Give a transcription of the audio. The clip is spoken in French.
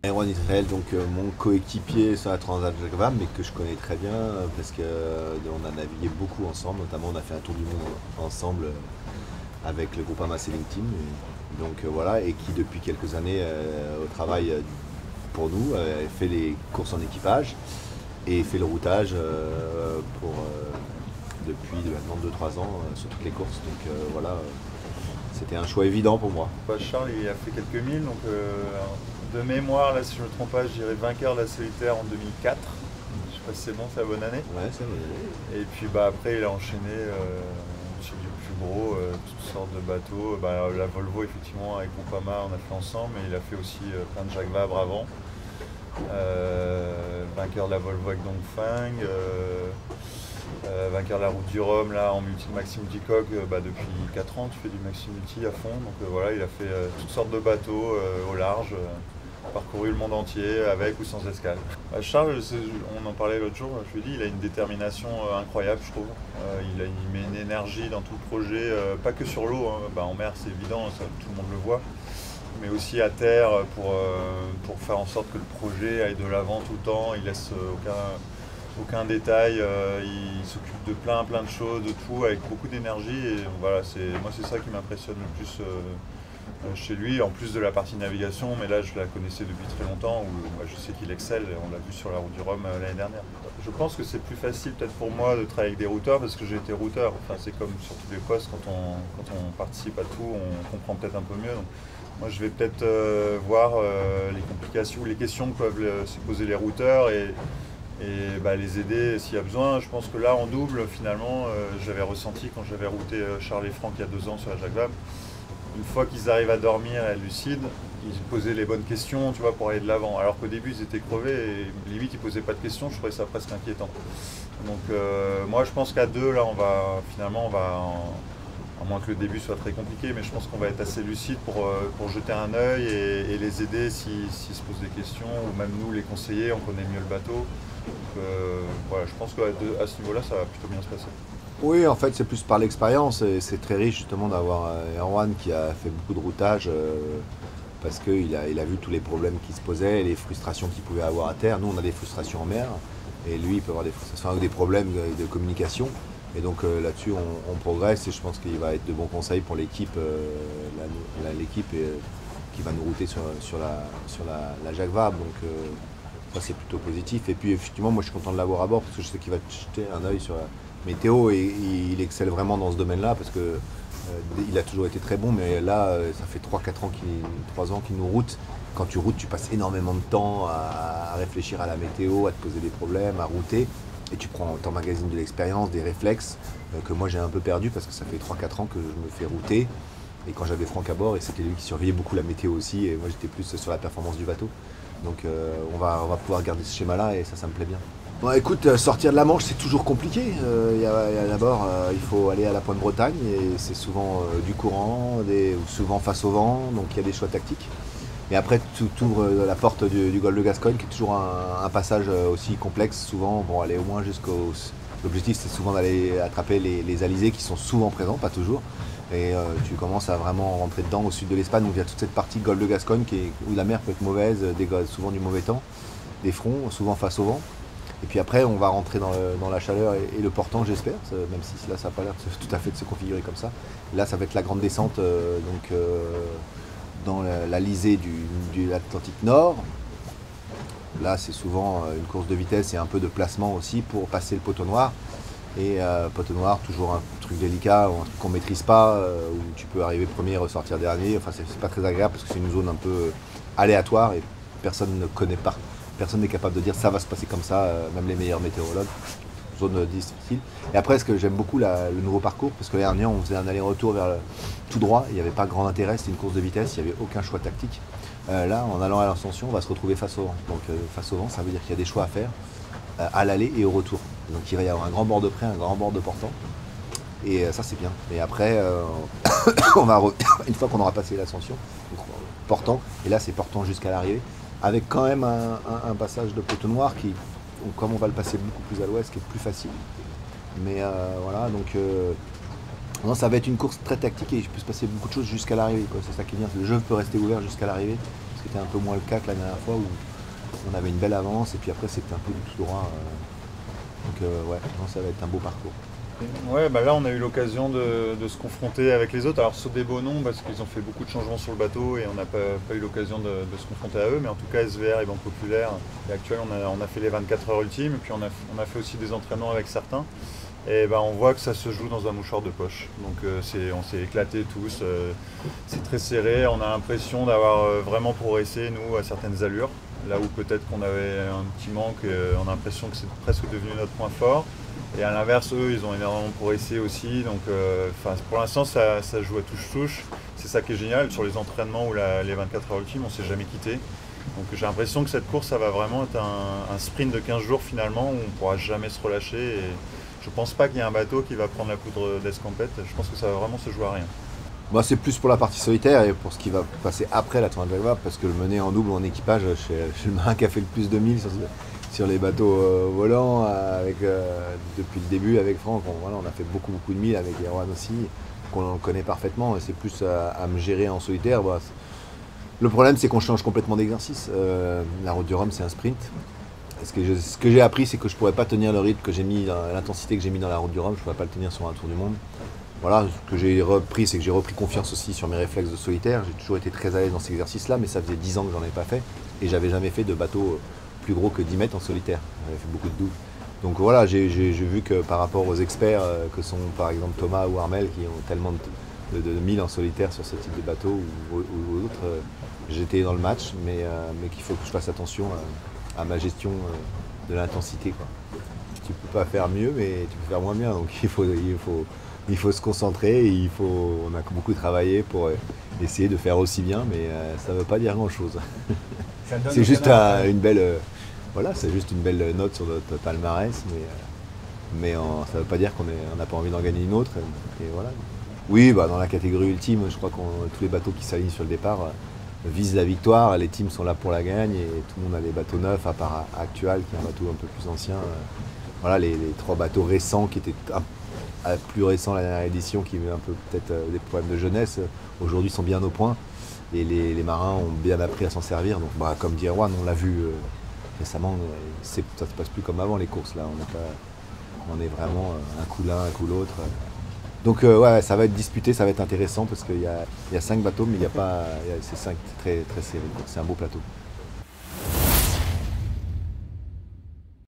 Erwan Israël, donc mon coéquipier sur la Transat Jacques Vabre, mais que je connais très bien parce qu'on a navigué beaucoup ensemble, notamment on a fait un tour du monde ensemble avec le groupe Ama Sailing Team. Donc voilà, et qui depuis quelques années travaille pour nous, fait les courses en équipage et fait le routage depuis maintenant 2-3 ans sur toutes les courses. Donc voilà, c'était un choix évident pour moi. Charles, il a fait quelques milles, donc de mémoire, là, si je ne me trompe pas, je dirais vainqueur de la solitaire en 2004. Je sais pas si c'est bon, c'est la bonne année. Ouais, c'est vrai. Et puis bah, après, il a enchaîné sur du plus gros, toutes sortes de bateaux. Bah, la Volvo, effectivement, avec Groupama, on a fait ensemble, mais il a fait aussi plein de Jacques Vabre avant. Vainqueur de la Volvo avec Dongfeng. Vainqueur de la route du Rhum là en multi Maxime Dicoc depuis 4 ans tu fais du Maxime Multi à fond donc voilà il a fait toutes sortes de bateaux au large parcouru le monde entier avec ou sans escale. Charles on en parlait l'autre jour, je lui ai dit il a une détermination incroyable je trouve. Il met une énergie dans tout le projet, pas que sur l'eau, hein. En mer c'est évident, ça, tout le monde le voit, mais aussi à terre pour faire en sorte que le projet aille de l'avant tout le temps, il laisse aucun détail, il s'occupe de plein de choses, de tout, avec beaucoup d'énergie. Et voilà, moi c'est ça qui m'impressionne le plus chez lui, en plus de la partie navigation, mais là je la connaissais depuis très longtemps, où je sais qu'il excelle, on l'a vu sur la route du Rhum l'année dernière. Je pense que c'est plus facile peut-être pour moi de travailler avec des routeurs parce que j'ai été routeur. Enfin, c'est comme sur tous les postes, quand on participe à tout, on comprend peut-être un peu mieux. Donc, moi je vais peut-être voir les complications, les questions que peuvent se poser les routeurs et les aider s'il y a besoin. Je pense que là, en double, finalement, j'avais ressenti quand j'avais routé Charles et Franck il y a 2 ans sur la Jacques Vabre, une fois qu'ils arrivent à dormir et à être lucides, ils posaient les bonnes questions, tu vois, pour aller de l'avant. Alors qu'au début, ils étaient crevés et limite, ils posaient pas de questions. Je trouvais ça presque inquiétant. Donc, moi, je pense qu'à deux, là, à moins que le début soit très compliqué, mais je pense qu'on va être assez lucide pour jeter un œil et les aider s'ils se posent des questions, ou même nous, les conseiller, on connaît mieux le bateau. Donc, voilà, je pense qu'à ce niveau-là, ça va plutôt bien se passer. Oui, en fait, c'est plus par l'expérience et c'est très riche justement d'avoir Erwan qui a fait beaucoup de routage parce qu'il a vu tous les problèmes qui se posaient, les frustrations qu'il pouvait avoir à terre. Nous, on a des frustrations en mer et lui, il peut avoir des frustrations ou des problèmes de communication. Et donc là-dessus, on progresse et je pense qu'il va être de bons conseils pour l'équipe, qui va nous router sur la Jacques Vabre. Donc ça, c'est plutôt positif. Et puis effectivement, moi, je suis content de l'avoir à bord parce que je sais qu'il va jeter un œil sur la météo et il excelle vraiment dans ce domaine-là parce que il a toujours été très bon, mais là, ça fait 3-4 ans 3 ans qu'il nous route. Quand tu routes, tu passes énormément de temps à réfléchir à la météo, à te poser des problèmes, à router. Et tu t'emmagasines de l'expérience, des réflexes que moi j'ai un peu perdu parce que ça fait 3-4 ans que je me fais router. Et quand j'avais Franck à bord, et c'était lui qui surveillait beaucoup la météo aussi, et moi j'étais plus sur la performance du bateau. Donc on va pouvoir garder ce schéma-là et ça me plaît bien. Bon, écoute, sortir de la Manche, c'est toujours compliqué. D'abord, il faut aller à la Pointe Bretagne et c'est souvent du courant, ou souvent face au vent, donc il y a des choix tactiques. Et après, tu ouvres la porte du golfe de Gascogne, qui est toujours un passage aussi complexe, souvent, bon, aller au moins jusqu'au. L'objectif, c'est souvent d'aller attraper les alizés qui sont souvent présents, pas toujours. Et tu commences à vraiment rentrer dedans au sud de l'Espagne, donc il y a toute cette partie golfe de Gascogne où la mer peut être mauvaise, souvent du mauvais temps, des fronts, souvent face au vent. Et puis après, on va rentrer dans la chaleur et le portant, j'espère, même si là, ça n'a pas l'air tout à fait de se configurer comme ça. Et là, ça va être la grande descente dans l'Alizé de l'Atlantique Nord. Là, c'est souvent une course de vitesse et un peu de placement aussi pour passer le poteau noir. Et poteau noir, toujours un truc délicat, un truc qu'on ne maîtrise pas, où tu peux arriver premier et ressortir dernier. Enfin, c'est pas très agréable parce que c'est une zone un peu aléatoire et personne ne connaît pas. Personne n'est capable de dire ça va se passer comme ça, même les meilleurs météorologues. Zone difficile. Et après, ce que j'aime beaucoup, le nouveau parcours, parce que l'année dernière, on faisait un aller-retour vers tout droit, il n'y avait pas grand intérêt, c'était une course de vitesse, il n'y avait aucun choix tactique. Là, en allant à l'ascension, on va se retrouver face au vent. Donc, face au vent, ça veut dire qu'il y a des choix à faire à l'aller et au retour. Donc, il va y avoir un grand bord de près, un grand bord de portant. Et ça, c'est bien. Et après, une fois qu'on aura passé l'ascension, portant, et là, c'est portant jusqu'à l'arrivée, avec quand même un passage de poteau noir qui, comme on va le passer beaucoup plus à l'ouest, qui est plus facile. Mais voilà, donc non, ça va être une course très tactique et il peut se passer beaucoup de choses jusqu'à l'arrivée. C'est ça qui est bien, le jeu peut rester ouvert jusqu'à l'arrivée, parce que c'était un peu moins le cas que la dernière fois où on avait une belle avance et puis après c'était un peu du tout droit. Donc ouais, non, ça va être un beau parcours. Ouais, bah là on a eu l'occasion de se confronter avec les autres. Alors Sodebo non, parce qu'ils ont fait beaucoup de changements sur le bateau et on n'a pas eu l'occasion de se confronter à eux. Mais en tout cas SVR et Banque Populaire, et Actuel, on a fait les 24 heures ultimes et puis on a fait aussi des entraînements avec certains. Et bah, on voit que ça se joue dans un mouchoir de poche. Donc on s'est éclatés tous, c'est très serré. On a l'impression d'avoir vraiment progressé nous à certaines allures. Là où peut-être qu'on avait un petit manque, on a l'impression que c'est presque devenu notre point fort. Et à l'inverse, eux, ils ont énormément progressé aussi. Donc pour l'instant, ça joue à touche-touche. C'est ça qui est génial. Sur les entraînements ou les 24 heures ultimes, on ne s'est jamais quitté. Donc j'ai l'impression que cette course, ça va vraiment être un sprint de 15 jours finalement, où on ne pourra jamais se relâcher. Et je ne pense pas qu'il y ait un bateau qui va prendre la poudre d'escampette. Je pense que ça va vraiment se jouer à rien. Moi, c'est plus pour la partie solitaire et pour ce qui va passer après la tournée de Jacques Vabre, parce que le mener en double ou en équipage, je suis le marin qui a fait le plus de milles sur les bateaux volants depuis le début avec Franck. On a fait beaucoup de milles avec Erwan aussi, qu'on connaît parfaitement. Et c'est plus à me gérer en solitaire. Bah, le problème, c'est qu'on change complètement d'exercice. La Route du Rhum, c'est un sprint. Ce que j'ai appris, c'est que je ne pourrais pas tenir le rythme que j'ai mis, l'intensité que j'ai mis dans la Route du Rhum. Je ne pourrais pas le tenir sur un Tour du Monde. Voilà, ce que j'ai repris, c'est que j'ai repris confiance aussi sur mes réflexes de solitaire. J'ai toujours été très à l'aise dans cet exercice-là, mais ça faisait 10 ans que j'en ai pas fait. Et j'avais jamais fait de bateau plus gros que 10 mètres en solitaire. J'avais fait beaucoup de doubles. Donc voilà, j'ai vu que par rapport aux experts que sont par exemple Thomas ou Armel, qui ont tellement de milles en solitaire sur ce type de bateau ou autres, j'étais dans le match, mais qu'il faut que je fasse attention à ma gestion de l'intensité, quoi. Tu peux pas faire mieux, mais tu peux faire moins bien. Donc il faut se concentrer, on a beaucoup travaillé pour essayer de faire aussi bien, mais ça ne veut pas dire grand-chose. C'est juste c'est juste une belle note sur notre palmarès, mais ça ne veut pas dire qu'on n'a pas envie d'en gagner une autre. Et voilà. Oui, dans la catégorie ultime, je crois que tous les bateaux qui s'alignent sur le départ visent la victoire. Les teams sont là pour la gagne et tout le monde a des bateaux neufs, à part Actual, qui est un bateau un peu plus ancien. Voilà, les 3 bateaux récents qui étaient plus récents la dernière édition, qui avaient un peu peut-être des problèmes de jeunesse, aujourd'hui sont bien au point. Et les marins ont bien appris à s'en servir. Donc comme dit Erwan, on l'a vu récemment, ça ne se passe plus comme avant les courses. Là, on est vraiment un coup l'un, un coup l'autre. Donc ouais, ça va être disputé, ça va être intéressant parce qu'il y a 5 bateaux, mais c'est 5 très, très serré. C'est un beau plateau.